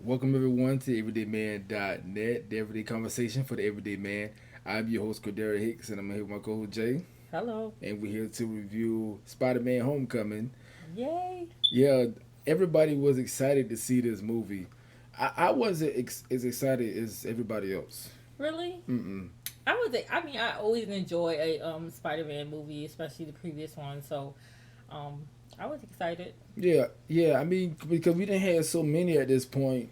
Welcome everyone to Everydayman.net, the everyday conversation for the everyday man. I'm your host Cordero Hicks, and I'm here with my co-host Jay, Hello. and we're here to review Spider-Man: Homecoming. Yay. Yeah, everybody was excited to see this movie. I wasn't as excited as everybody else. Really? Mm-mm. I always enjoy a Spider-Man movie, especially the previous one. So, um, I was excited. Yeah. I mean, because we didn't have so many at this point,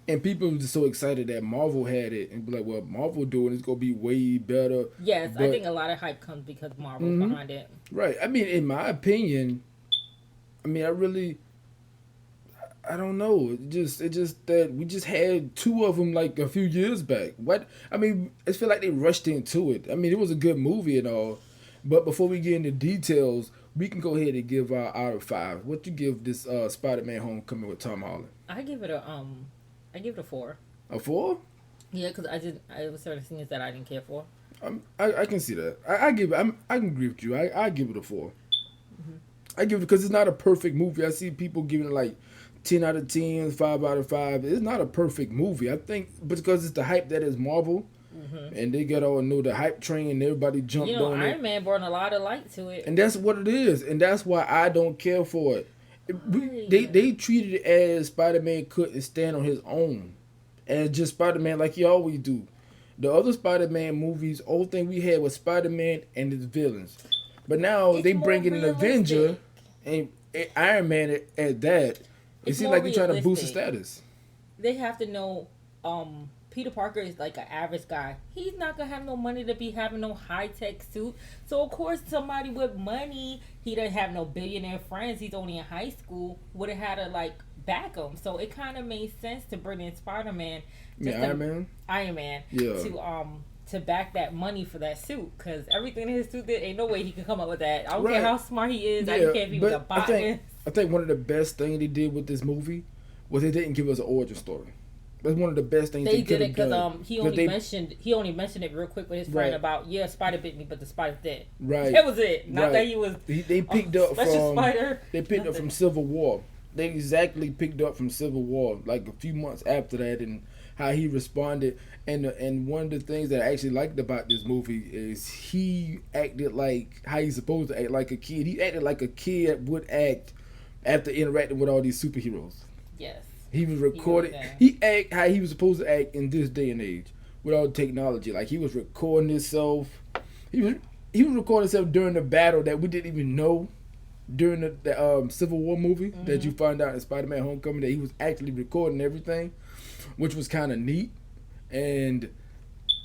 and people were just so excited that Marvel had it, and be like, "Well, Marvel doing it's gonna be way better." Yes, I But think a lot of hype comes because Marvel's hmm behind it. right, I mean, in my opinion, I mean, I don't know. It just that we just had two of them like a few years back. What I mean, I feel like they rushed into it. I mean, it was a good movie and all, but before we get into details, we can go ahead and give our out of five. What you give this Spider-Man: Homecoming with Tom Holland? I give it I give it a 4. A four? Yeah, because I was certain scenes that I didn't care for. I can see that. I give it. I can agree with you. I give it a four. Hmm. I give it because it's not a perfect movie. I see people giving it like 10 out of 10, 5 out of 5. It's not a perfect movie. I think because it's the hype that is Marvel Hmm. and they got all new the hype train and everybody You jumped know, on it. Iron Man brought a lot of light to it. And that's what it is. And that's why I don't care for it. Why? They treated it as Spider Man couldn't stand on his own. As just Spider Man like he always do. The other Spider Man movies, old thing we had was Spider Man and his villains. But now It's they more bring in an Avenger realistic. and Iron Man at that. It It's seems more like you're trying to boost the realistic. status. They have to know Peter Parker is like an average guy. He's not gonna have no money to be having no high tech suit. So of course somebody with money, he doesn't have no billionaire friends. He's only in high school. Would have had to like back him. So it kind of made sense to bring in Spider Man, I mean, just Iron to Man? Iron Man, Yeah. to back that money for that suit. Because everything in his suit did, ain't no way he can come up with that. I don't care Right. how smart he is. I Yeah. don't care if he was a But botanist. I think one of the best things they did with this movie was they didn't give us an origin story. That's one of the best things they They could did it have because done. Because they he only mentioned it real quick with his friend right, about, yeah, spider bit me, but the spider dead. right, That was it. Not that right. he was They a picked up special from spider. they picked up from Nothing. Civil War. They exactly picked up from Civil War, like a few months after that, and how he responded. And one of the things that I actually liked about this movie is he acted like how he's supposed to act, like a kid. He acted like a kid would act after interacting with all these superheroes. Yes, He was he really recording. did. He act how he was supposed to act in this day and age with all the technology. Like he was recording himself. He was he was recording himself during the battle that we didn't even know during the Civil War movie that Hmm. you find out in Spider-Man: Homecoming that he was actually recording everything, which was kind of neat. And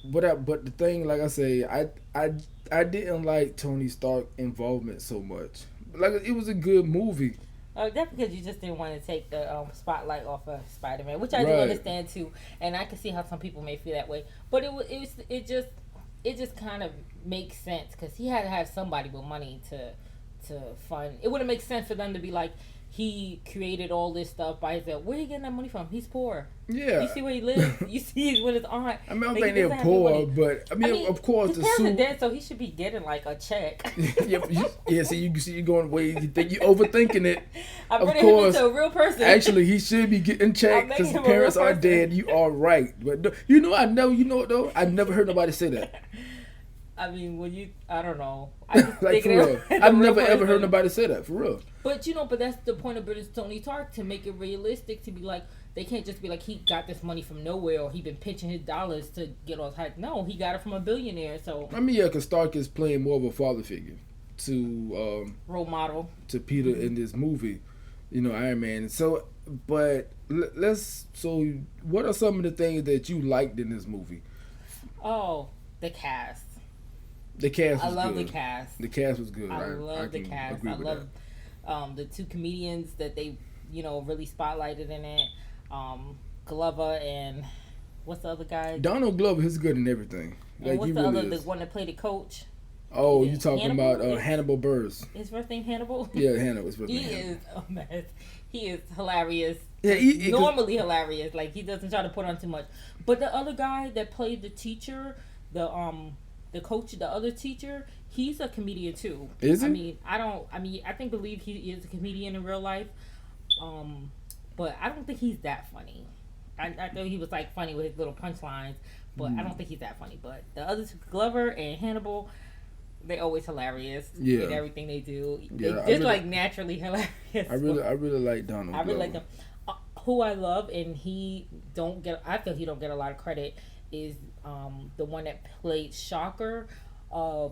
but the thing, like I say, I didn't like Tony Stark involvement so much. Like it was a good movie, That's because you just didn't want to take the spotlight off of Spider Man, which I do right? understand too, and I can see how some people may feel that way. But it just kind of makes sense because he had to have somebody with money to fund. It wouldn't make sense for them to be like, he created all this stuff by himself. Where are you getting that money from? He's poor. You Yeah. see where he lives. You see he's with his aunt. I mean, I don't Like, he think they're doesn't have any poor, money. but I I mean, mean, of course, his the parents are suit. dead, so he should be getting like a check. Yeah, see, you going way. You think you overthinking it. I'm Of turning him course, into a real person. actually, he should be getting I'm checked making because his him a real parents are person. dead. You are right, but you know, I know, you know what though. I never heard nobody say that. I mean, I don't know. I just Like think for real, I've never ever heard nobody say that for real. But but that's the point of British Tony Stark, to make it realistic, to be like, they can't just be like, he got this money from nowhere, or he been pitching his dollars to get all his hype. No, he got it from a billionaire. So I mean, yeah, because Stark is playing more of a father figure role model. to Peter Hmm. in this movie, you know, Iron Man. So, but let's. So, what are some of the things that you liked in this movie? Oh, the cast. The cast I was love good. the cast. The cast was good. I I love the can cast. agree I with love that. the two comedians that they, really spotlighted in it. Glover and what's the other guy? Donald Glover is good in everything. And Like he what's the really other, the is. one that played the coach? Oh, Is you it talking Hannibal? about Hannibal Buress? His first name Hannibal. Yeah, Hannibal. His first He name Hannibal. is a mess. He is hilarious. Yeah, cause, Normally hilarious. Like, he doesn't try to put on too much. But the other guy that played the teacher, the coach, the other teacher, he's a comedian too. is I he? mean, I don't. I mean, I think believe he is a comedian in real life. Um, but I don't think he's that funny. I thought he was like funny with his little punchlines, but I don't think he's that funny. But the other two, Glover and Hannibal, they always hilarious in everything they do. They just really, like naturally hilarious. I really like Donald. I really like them. Who I love, and I feel he don't get a lot of credit, is the one that played Shocker. I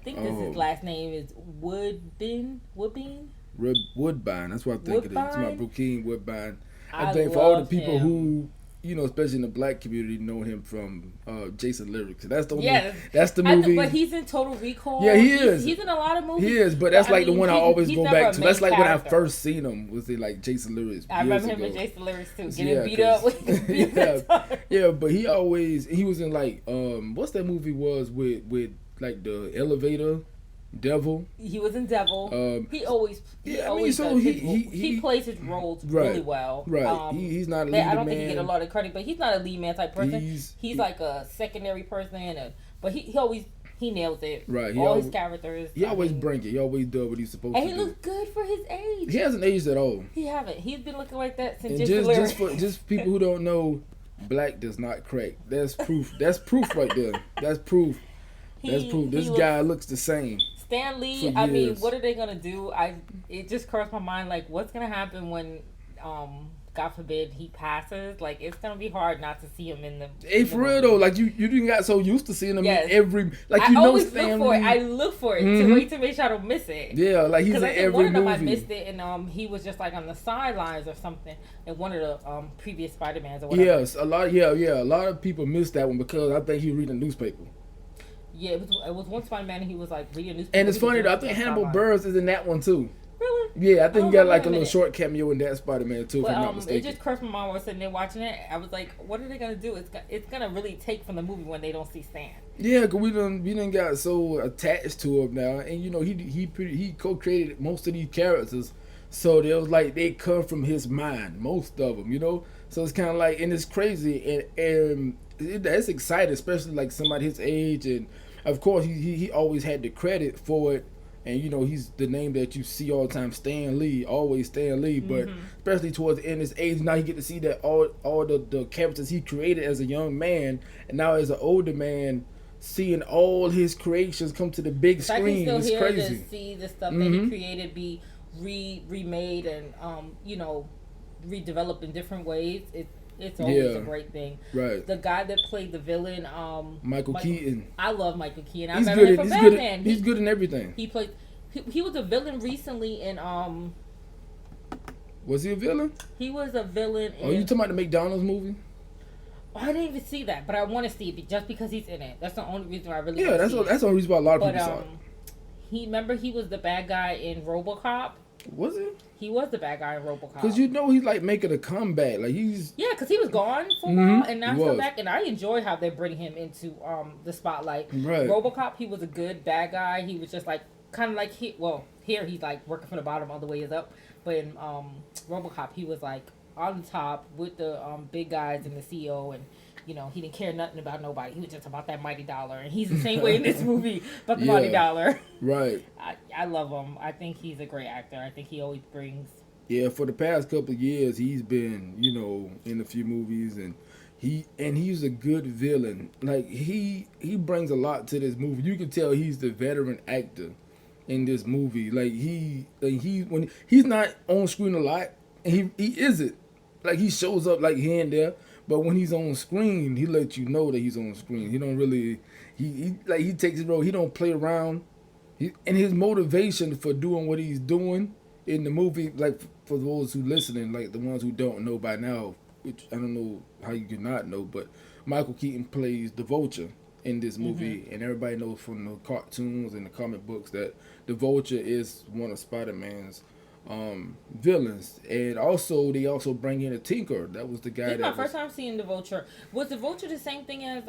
think his last name is Woodbine. Woodbine. That's what I think it is. It's my Brooklyn Woodbine. I think for all the people who, especially in the black community, know him from Jason Lyrics. That's the only, that's the movie. But he's in Total Recall. Yeah, he is. He's in a lot of movies. He is, but that's the one I always go back to. That's like when I first seen him, was in like Jason Lyrics. I remember him in Jason Lyrics too, getting beat up. Yeah, but he was in like what's that movie was with like the elevator. Devil. He was in Devil. He plays his roles really well. Right. He's not a lead man. I don't think he get a lot of credit, but he's not a lead man type person. He's like a secondary person, but he nails it. Right. All his characters. He always bring it. He always does what he's supposed to do. And he looks good for his age. He hasn't aged at all. He haven't. He's been looking like that since just people who don't know, black does not crack. That's proof. That's proof right there. That's proof. That's proof. This guy looks the same. Stan Lee, I mean, what are they gonna do? It just crossed my mind, like, what's gonna happen when, God forbid, he passes? Like, it's gonna be hard not to see him in the. Hey, for real though, like you didn't got so used to seeing him in every, like I always look for it. I look for it to make sure I don't miss it. Yeah, like he's in every movie. One of them I missed it, and he was just like on the sidelines or something in one of the previous Spider-Mans or whatever. Yes, a lot of people missed that one because I think he was reading a newspaper. Yeah, it was one Spider-Man and he was like reading newspaper. And it's funny though, I think Hannibal Buress is in that one too. Really? Yeah, I think he got like a little short cameo in that Spider-Man too, if I'm not mistaken. It just crossed my mind when I was sitting there watching it. I was like, what are they gonna do? It's gonna really take from the movie when they don't see Stan. Yeah, cause we done got so attached to him now, and he co-created most of these characters, so they was like they come from his mind, most of them, So it's kind of like, and it's crazy, and that's exciting, especially like somebody his age, and of course he always had the credit for it, and he's the name that you see all the time, Stan Lee, always Stan Lee, but especially towards the end of his age, now you get to see that all the characters he created as a young man, and now as an older man, seeing all his creations come to the big screen. I can still hear crazy to see the stuff that he created be remade and redeveloped in different ways. It's always a great thing. Right. The guy that played the villain, Michael Keaton. I love Michael Keaton. I he's remember good. him from Batman. He's good in everything. He was a villain recently in Was he a villain? He was a villain. Oh, you talking about the McDonald's movie? I didn't even see that, but I want to see it just because he's in it. That's the only reason I really. Yeah, that's the only reason why a lot of people saw it. He was the bad guy in RoboCop. Was he? He was the bad guy in RoboCop. Because he's like making a comeback. Like because he was gone for a while, and now he's back. And I enjoy how they bring him into the spotlight. Right. RoboCop, he was a good bad guy. He was just like kind of like here he's like working from the bottom all the way up. But in RoboCop, he was like on the top with the big guys and the CEO, and he didn't care nothing about nobody. He was just about that mighty dollar, and he's the same way in this movie about the mighty dollar. Right. I love him. I think he's a great actor. I think he always brings. Yeah, for the past couple of years, he's been in a few movies, and he's a good villain. Like he brings a lot to this movie. You can tell he's the veteran actor in this movie. Like when he's not on screen a lot, and he isn't. Like he shows up like here and there. But when he's on screen, he lets you know that he's on screen. He don't really, he takes his role. He don't play around. And his motivation for doing what he's doing in the movie, like for those who listening, like the ones who don't know by now, which I don't know how you could not know, but Michael Keaton plays the Vulture in this movie, and everybody knows from the cartoons and the comic books that the Vulture is one of Spider-Man's villains. And also they also bring in a Tinker. That was the guy. This is my first time seeing the Vulture. Was the Vulture the same thing as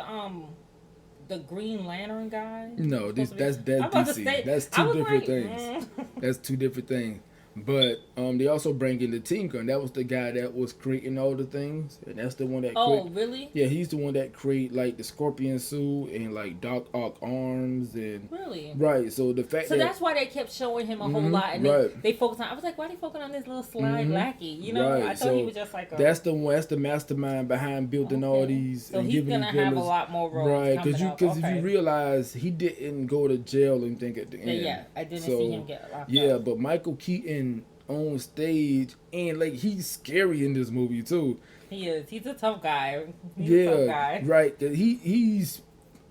the Green Lantern guy? No, that's DC. That's two different things. That's two different things. But they also bring in the Tinker, and that was the guy that was creating all the things, and that's the one that. Oh, really? Yeah, he's the one that create like the Scorpion suit and like Doc Ock arms and. Really? Right. So the fact. So that's why they kept showing him a whole lot, and they focused on. I was like, why are they focusing on this little slide lackey? You know, I thought he was just like. That's the one. That's the mastermind behind building all these. So he's gonna have a lot more roles. Right, because if you realize he didn't go to jail and think at the end. Yeah, I didn't see him get locked up. Yeah, but Michael Keaton on stage and like he's scary in this movie too. He is. He's a tough guy. He's a tough guy. Right. He's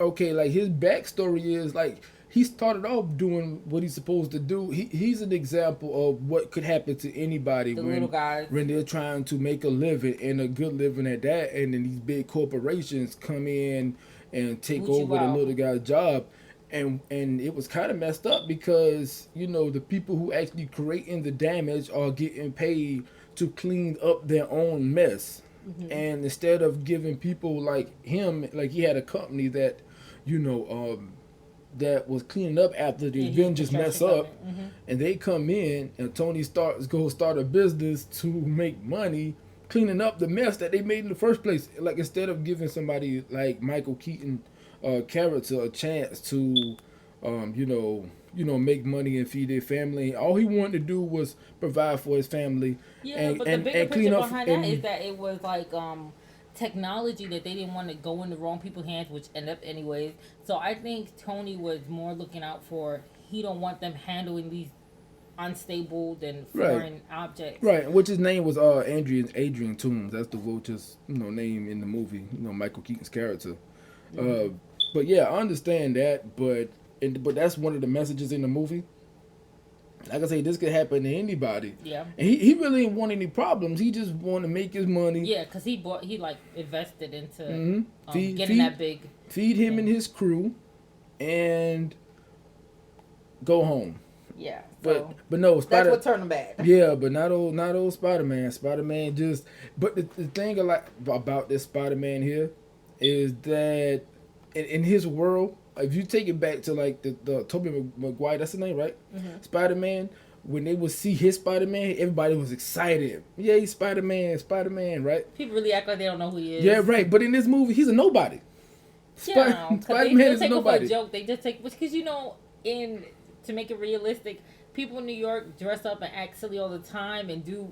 okay. Like his backstory is like he started off doing what he's supposed to do. He's an example of what could happen to anybody little guys. When they're trying to make a living and a good living at that, and then these big corporations come in and take over the little guy's job. And it was kind of messed up because, you know, the people who actually creating the damage are getting paid to clean up their own mess. Mm-hmm. And instead of giving people like him, like he had a company that, you know, that was cleaning up after the Avengers mess up. Mm-hmm. And they come in and Tony start a business to make money cleaning up the mess that they made in the first place. Like instead of giving somebody like Michael Keaton character a chance to make money and feed their family. All he wanted to do was provide for his family. Yeah, but the bigger picture behind that is that it was like technology that they didn't want to go in the wrong people's hands, which ended up anyways. So I think Tony was more looking out for, he don't want them handling these unstable than foreign objects. Right, which his name was Adrian Toomes. That's the Vulture's name in the movie. Michael Keaton's character. Mm-hmm. But yeah, I understand that, but that's one of the messages in the movie. Like I say, this could happen to anybody. Yeah. And he really didn't want any problems. He just wanted to make his money. Yeah, because he invested into getting that big. Feed him and his crew, and go home. Yeah. But no, that's what turned him bad. Yeah, but not old SpiderMan. SpiderMan just. But the thing I like about this SpiderMan here is that in his world, if you take it back to like the Tobey Maguire, that's the name, right? Mm-hmm. Spider-Man, when they would see his Spider-Man, everybody was excited. Yeah, he's Spider-Man, right? People really act like they don't know who he is. Yeah, right. But in this movie, he's a nobody. Spider-Man is a nobody. A joke. They just take, because to make it realistic, people in New York dress up and act silly all the time and do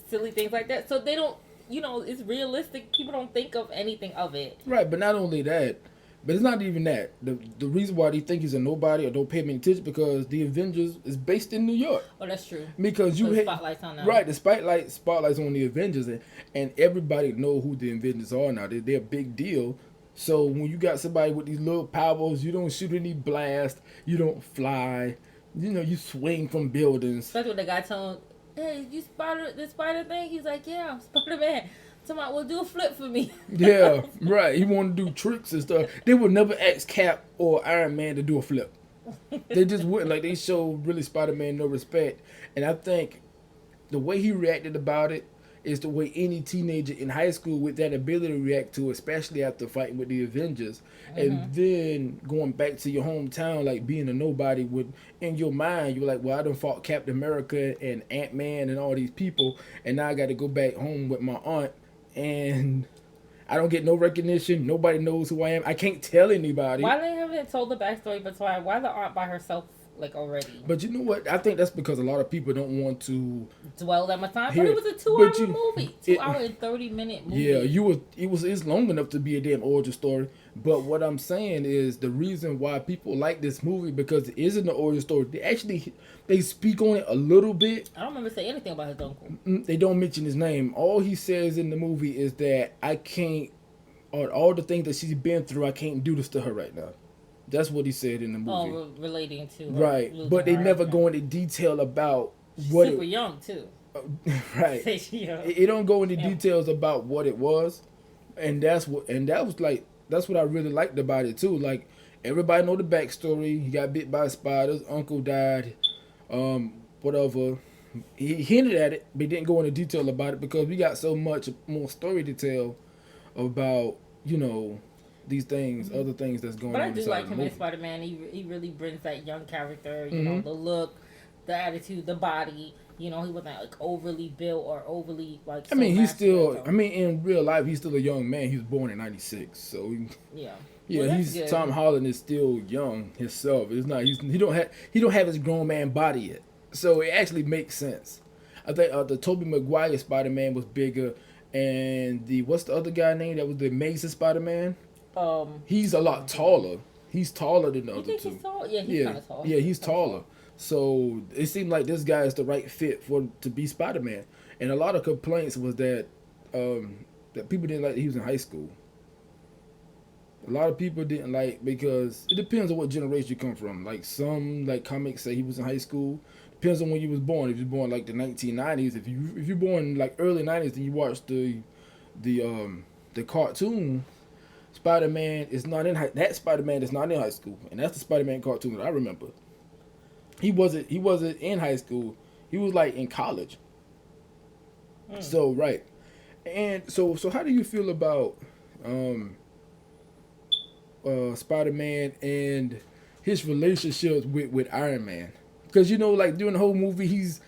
silly things like that. So they don't, it's realistic. People don't think of anything of it. Right, but not only that. But it's not even that. The reason why they think he's a nobody or don't pay him any attention because the Avengers is based in New York. Oh, that's true. Because the spotlight's on them. Right, the spotlight's on the Avengers, and everybody know who the Avengers are now. They're a big deal. So when you got somebody with these little powers, you don't shoot any blast, you don't fly, you swing from buildings. That's what the guy told him. Hey, you the spider thing? He's like, yeah, I'm Spider-Man. Somebody will do a flip for me. Yeah, right. He want to do tricks and stuff. They would never ask Cap or Iron Man to do a flip. They just wouldn't. Like, they show really Spider-Man no respect. And I think the way he reacted about it is the way any teenager in high school with that ability to react to, especially after fighting with the Avengers. Mm-hmm. And then going back to your hometown, like being a nobody, in your mind, you're like, well, I done fought Captain America and Ant-Man and all these people, and now I got to go back home with my aunt. And I don't get no recognition. Nobody knows who I am. I can't tell anybody. Why they haven't told the backstory? But why the aunt by herself, like, already? But you know what? I think that's because a lot of people don't want to dwell that much time. But it was a 2-hour movie, 2-hour and 30-minute movie. Yeah, it's long enough to be a damn origin story. But what I'm saying is the reason why people like this movie because it isn't an origin story. They speak on it a little bit. I don't remember saying anything about his uncle. They don't mention his name. All he says in the movie is that I can't, or all the things that she's been through, I can't do this to her right now. That's what he said in the movie. Oh, relating to her. Right, but they never go into detail about what. Super young too. Right. It don't go into details about what it was, and that's what I really liked about it too. Like everybody know the backstory. He got bit by spiders. Uncle died. Whatever. He hinted at it, but he didn't go into detail about it because we got so much more story to tell about these things, other things that's going on. But I do like him as Spider-Man. He really brings that young character. You know, the look, the attitude, the body. You know, he wasn't like overly built or overly like. I So mean, he's still. masculine, I mean, in real life, he's still a young man. He was born in '96, so yeah. yeah, Well, that's he's good. Tom Holland is still young himself. It's not. He don't have his grown man body yet, so it actually makes sense. I think the Tobey Maguire Spider-Man was bigger, and the what's the other guy name that was the Amazing Spider-Man? He's a lot taller. He's taller than the You other think two. he's tall? Yeah, he's kind of tall. Yeah, he's taller. So it seemed like this guy is the right fit to be Spider-Man. And a lot of complaints was that people didn't like that he was in high school. A lot of people didn't like because it depends on what generation you come from. Like some comics say he was in high school. Depends on when you was born. If you're born like the 1990s, if you're born like early 90s, then you watch the cartoon. Spider-Man is not in that Spider-Man is not in high school, and that's the Spider-Man cartoon that I remember. He wasn't in high school. He was like in college. So right, and so how do you feel about Spider-Man and his relationships with Iron Man? Because you know, like during the whole movie, he's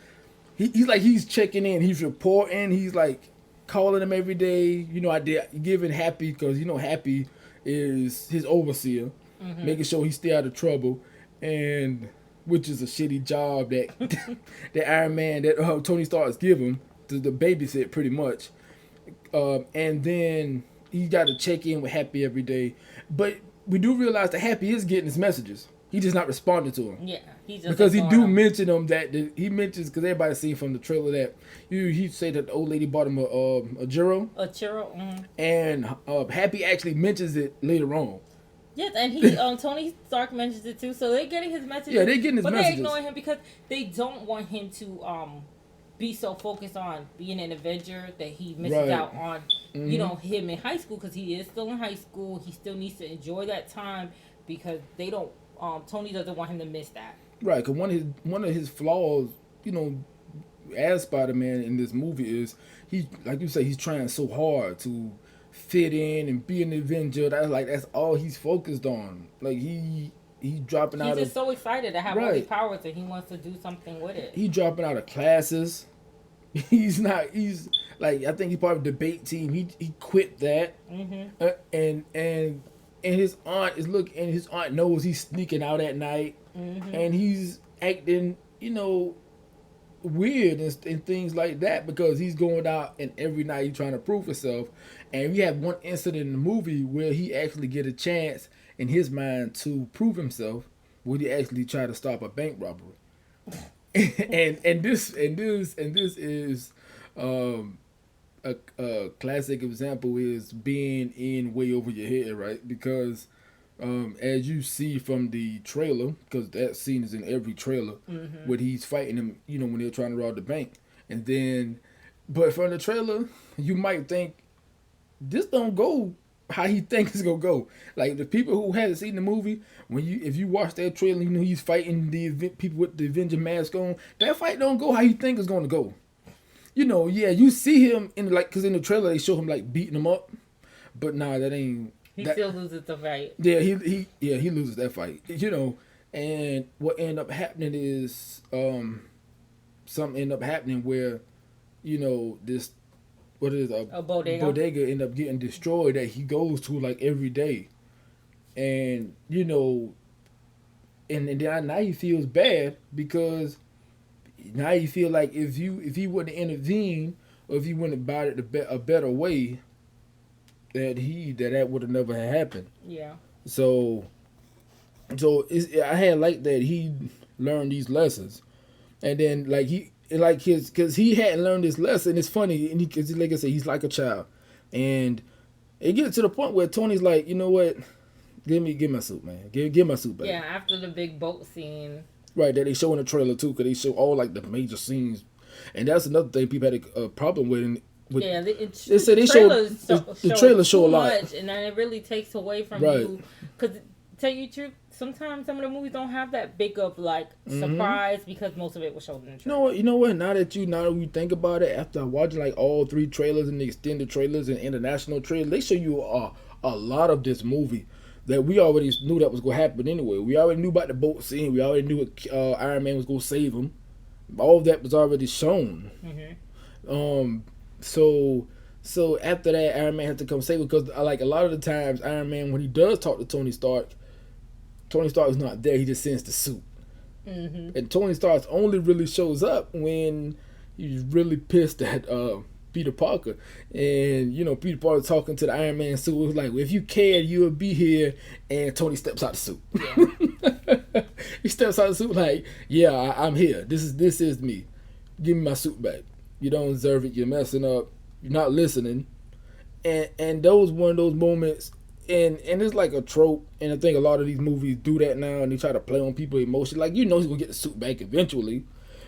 checking in, he's reporting, he's like calling him every day. You know, giving Happy because you know Happy is his overseer, making sure he stay out of trouble, and which is a shitty job that that Iron Man that Tony Stark give him to the babysit pretty much. And then he got to check in with Happy every day, but we do realize that Happy is getting his messages. He's just not responding to him. Yeah, he just because he do mention them he mentions because everybody seen from the trailer that he said that the old lady bought him a churro. A churro. Mm-hmm. And Happy actually mentions it later on. Yes, and he Tony Stark mentions it too. So they're getting his messages. Yeah, they're getting his messages. But they're ignoring him because they don't want him to be so focused on being an Avenger that he misses out on you know him in high school because he is still in high school. He still needs to enjoy that time because they don't. Tony doesn't want him to miss that. Right, because one of his flaws, you know, as Spider-Man in this movie is he, like you say, he's trying so hard to fit in and be an Avenger. That's all he's focused on. Like he's dropping out. He's just so excited to have all these powers and he wants to do something with it. He's dropping out of classes. He's not. He's like I think he's part of the debate team. He quit that. And his aunt and his aunt knows he's sneaking out at night, and he's acting, you know, weird and things like that because he's going out and every night he's trying to prove himself. And we have one incident in the movie where he actually get a chance in his mind to prove himself, where he actually try to stop a bank robbery. and this is a classic example is being in way over your head, right? Because as you see from the trailer, because that scene is in every trailer, where he's fighting him, you know, when they're trying to rob the bank. And then, but from the trailer, you might think, this don't go how he thinks it's gonna go. Like the people who haven't seen the movie, if you watch that trailer, you know he's fighting the people with the Avenger mask on. That fight don't go how you think it's gonna go. You know, yeah, you see him because in the trailer they show him like beating him up, but nah, that ain't. He still loses the fight. Yeah, he loses that fight. You know, and what end up happening is something end up happening where, you know, this a bodega end up getting destroyed that he goes to like every day, and you know, and then now he feels bad because. Now you feel like if he wouldn't intervene or if he wouldn't about it a better way, that would have never happened. Yeah. So I had like that he learned these lessons, and then because he hadn't learned this lesson. It's funny, and because like I said, he's like a child, and it gets to the point where Tony's like, you know what, give my suit, man, give my suit back. Yeah, after the big boat scene. Right, that they show in the trailer too, because they show all like the major scenes, and that's another thing people had a problem with. Yeah, they said they the trailers show a lot, much, and then it really takes away from you. Because tell you the truth, sometimes some of the movies don't have that big of like surprise because most of it was shown in the trailer. You know what? Now that we think about it, after watching like all 3 trailers and the extended trailers and international trailers, they show you a lot of this movie that we already knew that was going to happen anyway. We already knew about the boat scene. We already knew Iron Man was going to save him. All of that was already shown. Mm-hmm. Um, so so after that, Iron Man had to come save it because like a lot of the times, Iron Man when he does talk to Tony Stark is not there. He just sends the suit, Mm-hmm. and Tony Stark only really shows up when he's really pissed at Peter Parker, and Peter Parker talking to the Iron Man suit was like, well, if you cared, you would be here, and Tony steps out the suit. Yeah. He steps out the suit like, yeah, I'm here. This is me. Give me my suit back. You don't deserve it. You're messing up. You're not listening. And that was one of those moments. And it's like a trope. And I think a lot of these movies do that now. And they try to play on people's emotions. Like, he's going to get the suit back eventually.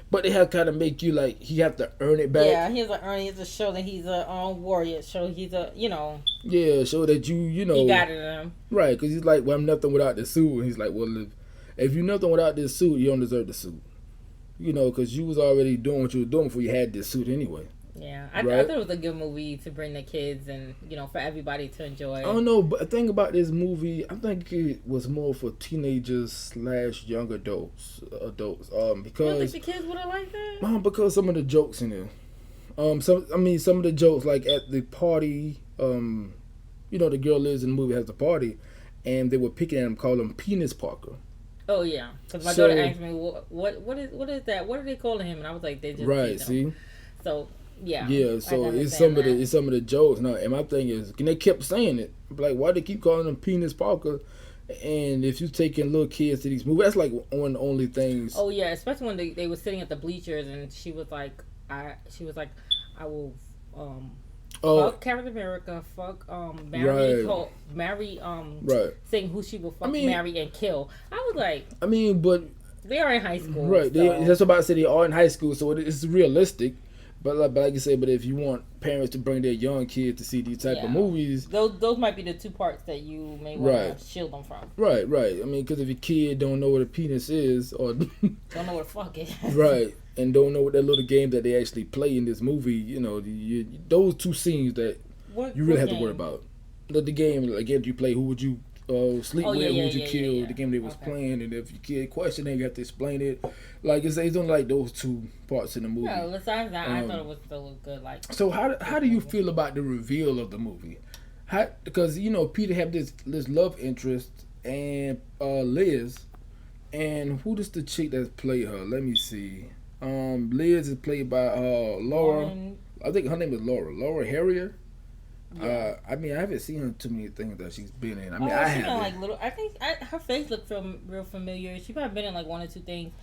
But they have to kind of make you like, he have to earn it back. Yeah, he has to earn it to show that he's a warrior. Show he's a, Yeah, show that you know. He got it in him. Right, because he's like, well, I'm nothing without this suit. And he's like, well, if you're nothing without this suit, you don't deserve the suit. Because you was already doing what you were doing before you had this suit anyway. Yeah, I Right? thought it was a good movie to bring the kids and, for everybody to enjoy. I don't know, but the thing about this movie, I think it was more for teenagers / young adults. You don't Because think the kids would have liked that? because some of the jokes in there. Some of the jokes like at the party. The girl lives in the movie has the party, and they were picking at him, call him Penis Parker. Oh yeah, because my So- daughter asked me, what is that? What are they calling him? And I was like, they just Right, teased him. see. So yeah, Yeah, I so can it's understand some of the jokes. Now, and my thing is, and they kept saying it. Like, why they keep calling him Penis Parker? And if you're taking little kids to these movies, that's like one of the only things. Oh yeah, especially when they were sitting at the bleachers and she was like, I will fuck Captain America, fuck marry Right. marry Right. saying who she will fuck, marry and kill. I was like, But they are in high school, right, so. that's what I'm about to say. They are in high school, so it's realistic. But like you said, but if you want parents to bring their young kids to see these type of movies, those might be the two parts that you may want Right. to shield them from. right. I mean, because if your kid don't know what a penis is, or Don't know what fuck is. right, and don't know what that little game that they actually play in this movie, those two scenes that you really have to worry about. The game, again, you play, who would you sleep with, who would you kill, the game they was playing, and if your kid question it, you have to explain it. Like it's only like those two parts in the movie. No, besides that, I thought it was still good. Like, So how do you feel about the reveal of the movie? Because Peter have this love interest and Liz, and who does the chick that play her? Let me see. Liz is played by Laura. I think her name is Laura Harrier. Yeah. I haven't seen her too many things that she's been in. I she haven't. like little. I think her face looked real familiar. She probably been in like one or two things.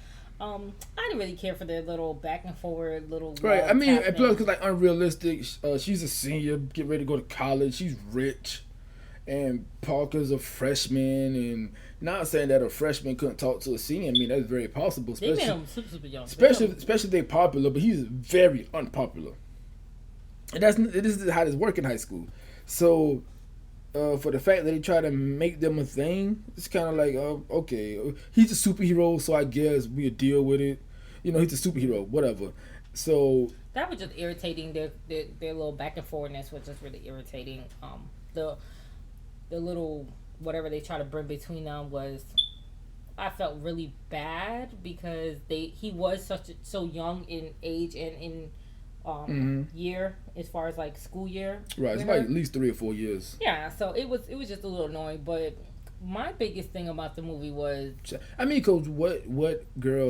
I didn't really care for their little back and forward little. Right. love And plus, happening. because like unrealistic. She's a senior, get ready to go to college. She's rich, and Parker's a freshman. And not saying that a freshman couldn't talk to a senior. I mean, that's very possible. They made Especially, him super young. especially if they're popular, but he's very unpopular. And this is how this work in high school. So, for the fact that they try to make them a thing, it's kind of like, okay, he's a superhero, so I guess we'll deal with it. He's a superhero, whatever. So that was just irritating. Their little back and forwardness was just really irritating. The little whatever they try to bring between them was, I felt really bad because he was so young in age and in year as far as like school year. right, it's like at least 3 or 4 years. Yeah, so it was just a little annoying, but my biggest thing about the movie was, because what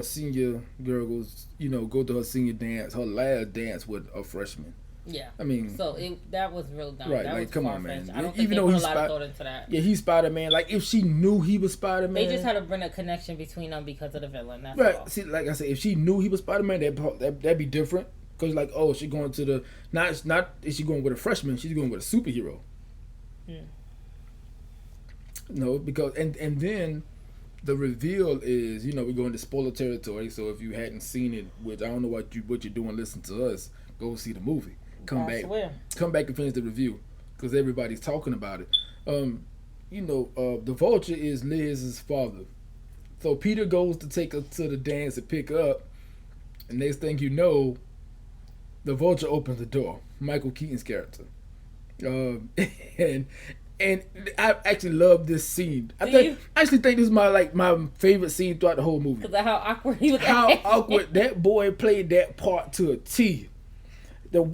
senior girl goes go to her senior dance, her last dance with a freshman. yeah. So that was real dumb. right, That like was come on, far-fetched. man. I don't think Even they though put a he's lot of thought into that. Yeah, he's Spider-Man. Like if she knew he was Spider-Man, They just had to bring a connection between them because of the villain. That's right. all. See, like I said, if she knew he was Spider-Man, that'd be different. Because like, oh, she's going to the not is she going with a freshman? She's going with a superhero. No, because and then the reveal is we're going to spoiler territory. So if you hadn't seen it, which I don't know what you're doing, listen to us. Go see the movie. Come back and finish the review because everybody's talking about it. The Vulture is Liz's father. So Peter goes to take her to the dance and pick her up, and next thing you know, the Vulture opens the door. Michael Keaton's character, and And I actually love this scene. I actually think this is my favorite scene throughout the whole movie. Because of how awkward he was. How awkward that boy played that part to a T.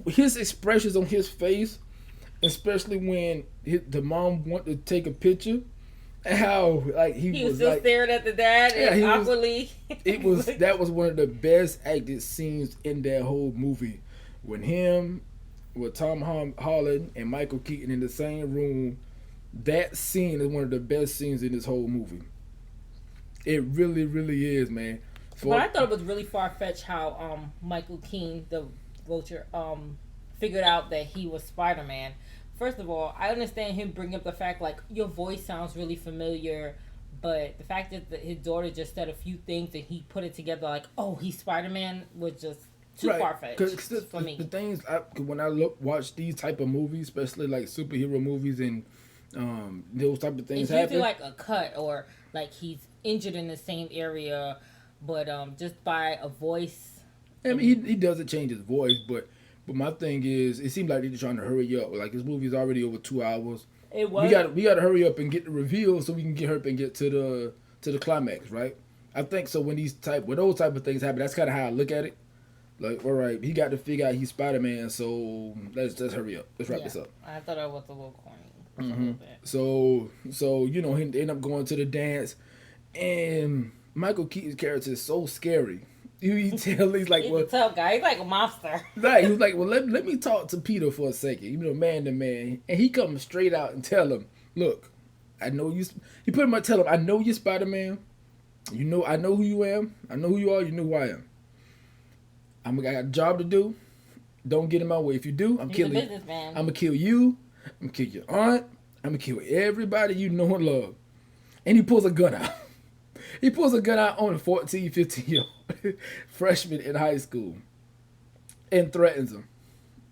His expressions on his face, especially when the mom wanted to take a picture, and how like he was still staring at the dad and awkwardly. That was one of the best acted scenes in that whole movie. With Tom Holland and Michael Keaton in the same room. That scene is one of the best scenes in this whole movie. It really, really is, man. But I thought it was really far-fetched how Michael Keaton, the Vulture, figured out that he was Spider-Man. First of all, I understand him bringing up the fact, like, your voice sounds really familiar, but the fact that his daughter just said a few things and he put it together like, oh, he's Spider-Man, was just too far-fetched for me. The things, when I watch these type of movies, especially like superhero movies and those type of things it's happen. Usually like a cut or like he's injured in the same area, but just by a voice. I mean, he doesn't change his voice, but my thing is, it seems like they're trying to hurry up. Like this movie's already over 2 hours. It was. We got to hurry up and get the reveal so we can get to the climax, right? I think so. When those type of things happen, that's kind of how I look at it. Like, all right, he got to figure out he's Spider-Man, so let's hurry up. Let's wrap this up. I thought it was a little corny. Mm-hmm. So he end up going to the dance, and Michael Keaton's character is so scary. He's like, he's a tough guy. He's like a monster. Right. He was like, well, let me talk to Peter for a second, man to man, and he comes straight out and tell him, look, I know you. He pretty much tell him, I know you're Spider-Man. I know who you am. I know who you are. You know who I am. I got a job to do. Don't get in my way. If you do, I'm killing you. I'm gonna kill you. I'm gonna kill your aunt. I'm gonna kill everybody you know and love. And he pulls a gun out. He pulls a gun out on a 14, 15-year-old freshman in high school and threatens him.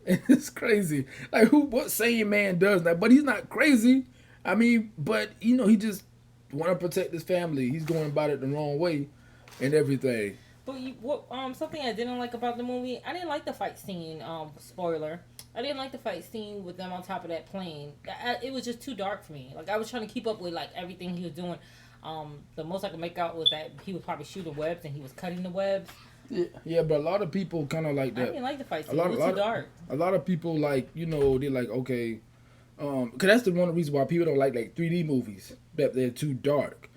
And it's crazy. Like, what sane man does that? But he's not crazy. I mean, but, he just want to protect his family. He's going about it the wrong way and everything. But something I didn't like about the movie, I didn't like the fight scene. Spoiler. I didn't like the fight scene with them on top of that plane. It was just too dark for me. Like, I was trying to keep up with like everything he was doing. The most I could make out was that he was probably shooting webs and he was cutting the webs. Yeah, but a lot of people kind of like that. I didn't like the fight scene. It was too dark. A lot of people they're like, okay, because that's one of the reasons why people don't like 3D movies, that they're too dark.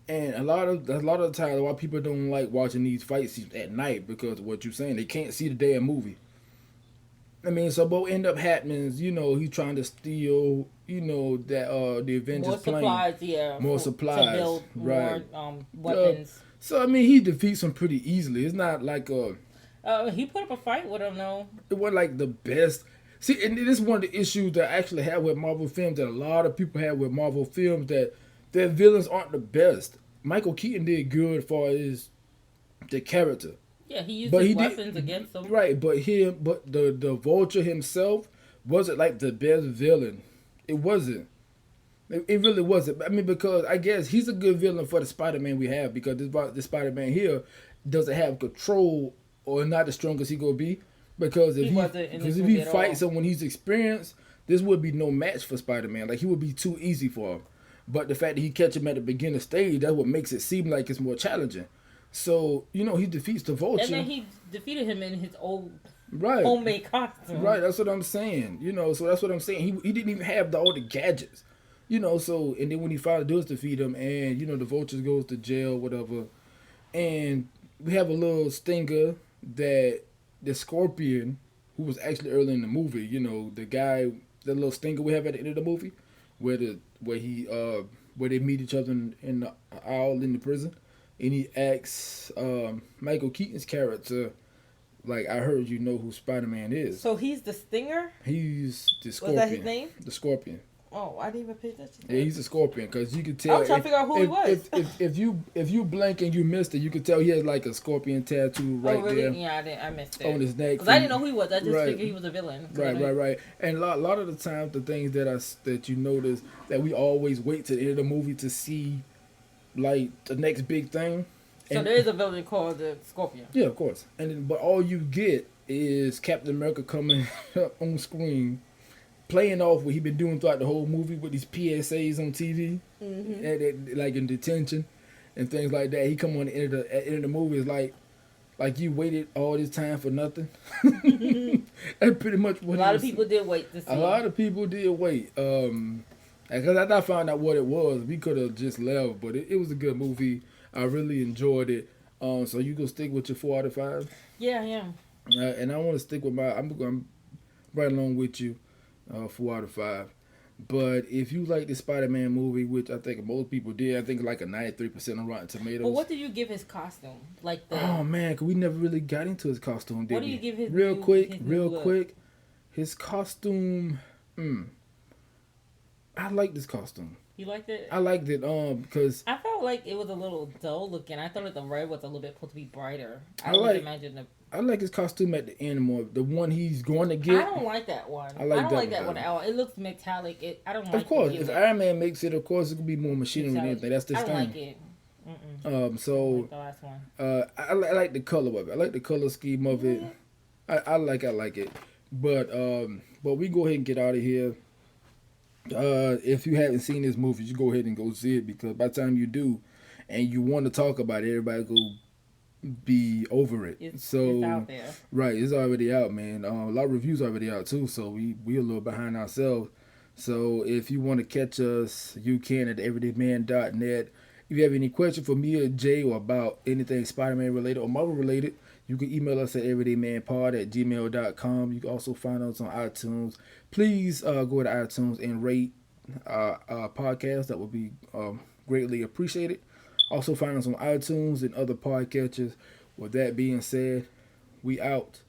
And a lot of the time why people don't like watching these fight scenes at night, because of what you're saying, they can't see the damn movie. I mean, so what end up happening is, he's trying to steal, that the Avengers plane. More supplies, to build right. More weapons. So I mean, he defeats him pretty easily. It's not like he put up a fight with him, though. It wasn't like the best. See, and this is one of the issues that I actually have with Marvel films, that a lot of people have with Marvel films, that their villains aren't the best. Michael Keaton did good for the character. Yeah, he used his weapons against them. Right, but the Vulture himself wasn't like the best villain. It wasn't. It really wasn't. I mean, because I guess he's a good villain for the Spider-Man we have, because this Spider-Man here doesn't have control, or not as strong as he gonna be. Because if he fights someone he's experienced, this would be no match for Spider-Man. Like, he would be too easy for him. But the fact that he catch him at the beginning stage, that's what makes it seem like it's more challenging. So, he defeats the Vulture. And then he defeated him in his old homemade costume. Right, that's what I'm saying. So that's what I'm saying. He didn't even have all the gadgets. So, and then when he finally does defeat him, and, the Vulture goes to jail, whatever. And we have a little stinger that the Scorpion, who was actually early in the movie, the guy, the little stinger we have at the end of the movie, where they meet each other in the aisle in the prison, and he asks Michael Keaton's character, like, I heard you know who Spider-Man is. So he's the Stinger? He's the Scorpion. Was that his name? The Scorpion. Oh, I didn't even pay attention. Yeah, he's a Scorpion, because you could tell. I was trying to figure out who he was. If you blink and you missed it, you could tell he has like a scorpion tattoo right there. Yeah, I missed it on his neck. Because I didn't know who he was. I just figured he was a villain. Right. And a lot of the times, the things that you notice, that we always wait to the end of the movie to see, like, the next big thing. So there is a villain called the Scorpion. Yeah, of course. But all you get is Captain America coming on screen playing off what he been doing throughout the whole movie with these PSAs on TV, like in detention and things like that. He come on the end of the movie is like you waited all this time for nothing. That's pretty much what a lot of people did wait to see. A lot of people did wait. Because after I found out what it was, we could have just left. But it was a good movie. I really enjoyed it. So you gonna stick with your 4 out of 5? Yeah, I am. And I want to stick with I'm right along with you, 4 out of 5. But if you like the Spider-Man movie, which I think most people did, I think like a 93% on Rotten Tomatoes. But what did you give his costume? Like the Oh man, 'cause we never really got into his costume, did we? What do you give his real new, quick, his real new quick? His costume. I liked this costume. You liked it? I liked it because I felt like it was a little dull looking. I thought that the red was a little bit supposed to be brighter. I like his costume at the end more. The one he's going to get. I don't like that one. I don't like that one at all. It looks metallic. I don't like it. Of course, if Iron Man makes it, of course it could be more machinery than anything. That's this I don't thing. like it. So like the last one. I like the color of it. I like the color scheme of it. I like it. But we go ahead and get out of here. If you haven't seen this movie, you go ahead and go see it, because by the time you do, and you want to talk about it, everybody go be over it. It's out there. Right, it's already out, man. A lot of reviews already out too, so we a little behind ourselves. So if you want to catch us, you can at everydayman.net. If you have any question for me or Jay or about anything Spider-Man related or Marvel related, you can email us at everydaymanpod@gmail.com. You can also find us on iTunes. Please go to iTunes and rate our podcast. That would be greatly appreciated. Also find us on iTunes and other podcatchers. With that being said, we out.